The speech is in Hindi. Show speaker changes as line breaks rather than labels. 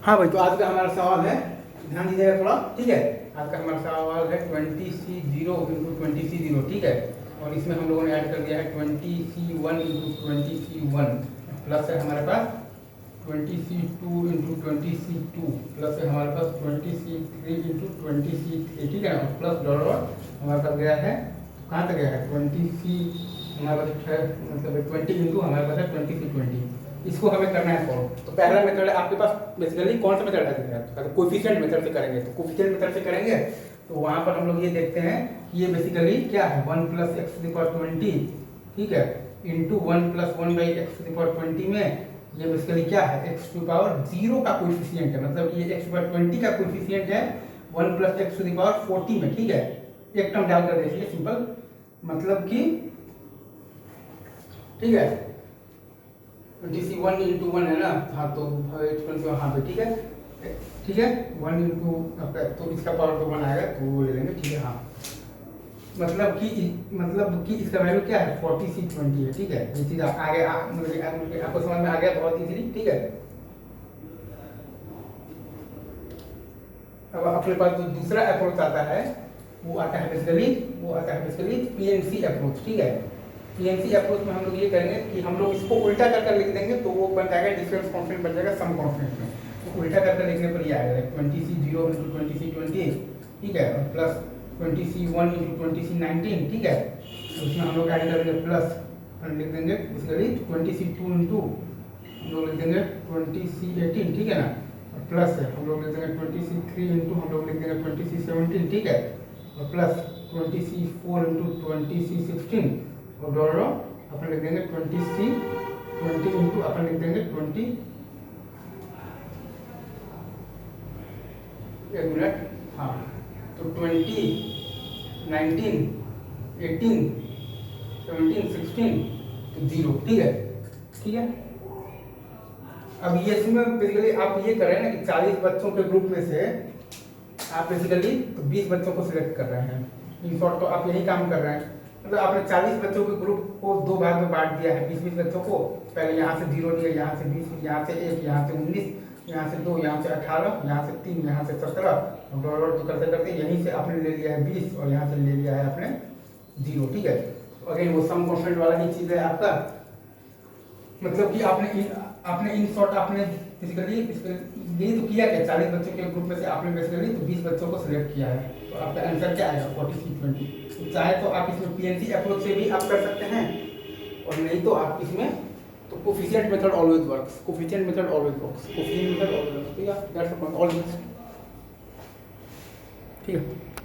हाँ भाई, तो आज का हमारा सवाल है, ध्यान दीजिएगा थोड़ा, ठीक है। आज का हमारा सवाल है 20C0 इंटू 20C0, ठीक है। और इसमें हम लोगों ने ऐड कर दिया है 20C1 इंटू 20C1, प्लस है हमारे पास 20C2 इंटू 20C2, प्लस है हमारे पास 20C3 इंटू 20C3, ठीक है ना। प्लस डॉलर हमारे पास गया है, कहाँ तक गया है 20C, हमारे पास है मतलब 20 इंटू हमारे पास है 20C20। इसको हमें करना है सॉल्व। तो पहला मेथड है आपके पास बेसिकली कौन सा मेथड है, अगर कोएफिशिएंट मेथड से करेंगे तो कोएफिशिएंट मेथड से करेंगे तो वहां पर हम लोग ये देखते हैं कि ये बेसिकली क्या है 1 plus x to the power 20, ठीक है, into 1 plus 1 by x to the power 20 में ये बेसिकली क्या है एक्स टू द पावर 0 का कोएफिशिएंट है, मतलब ये एक्स टू द पावर 20 का कोएफिशिएंट है 1 plus x to the power 40 में, ठीक है। एक टर्म डाल कर देखिए सिंपल, मतलब कि ठीक है 20C1 इंटू 1 है ना, हाँ तो हाँ पे ठीक है, ठीक है 1 इंटू तो इसका पावर तो 1 आएगा तो वो ले लेंगे, ठीक है। हाँ मतलब कि इसका वैल्यू क्या है 40C20 है, ठीक है। ये चीज़ आगे आपको समझ में आ गया बहुत इजीली, ठीक है। अब अपने पास जो दूसरा अप्रोच आता है वो आता है बेसिकली PNC अप्रोच, ठीक है। PNC अप्रोच में हम लोग ये करेंगे कि हम लोग इसको उल्टा कर लिख देंगे तो वो बन जाएगा डिफरेंस कांस्टेंट बन जाएगा सम कांस्टेंट में। तो उल्टा कर लिखने पर ये आएगा 20C0 इंटू 20C20, ठीक है, और प्लस 20C1 इंटू 20C19, ठीक है। तो उसमें हम लोग ऐड करेंगे प्लस लिख देंगे बेसिकली 20C2 इंटू हम लोग लिख देंगे 20C18, ठीक है ना, और प्लस है हम लोग लिख देंगे 20C3 इंटू हम लोग लिख देंगे 20C17, ठीक है, और प्लस 20C4 इंटू 20C16 और डॉलर अपन लिख देंगे 20C20 इंटू अपन लिख देंगे 20, एक मिनट, हाँ तो 20, 19, 18, 17, 16 तो 0, ठीक है, ठीक है। अब ये इसमें बेसिकली आप ये कर रहे हैं ना कि 40 बच्चों के ग्रुप में से आप बेसिकली तो 20 बच्चों को सिलेक्ट कर रहे हैं, इन शॉर्ट तो आप यही काम कर रहे हैं। मतलब आपने 40 बच्चों के ग्रुप को दो भाग में बांट दिया है, 20-20 बच्चों को, पहले यहाँ से 0 लिया, यहाँ से 20, यहाँ से 1, यहाँ से 19, यहाँ से 2, यहाँ से 18, यहाँ से 3, यहाँ से 17, और डॉलर तो करते करते यहीं से आपने ले लिया है 20 और यहाँ से ले लिया है आपने 0, ठीक है। तो अगेन वो सम कांस्टेंट वाला ही चीज़ है आपका, मतलब कि आपने इन शॉर्ट आपने बेसिकली यही तो किया क्या 40 बच्चों के ग्रुप में से आपने बेसिकली तो 20 बच्चों को सिलेक्ट किया है, तो आपका आंसर क्या आएगा 40C20। तो चाहे तो आप इसमें PNC अप्रोच से भी आप कर सकते हैं, और नहीं तो आप इसमें तो coefficient method always works, coefficient method always works, coefficient method always works, ठीक है, दैट्स ऑल, ठीक है।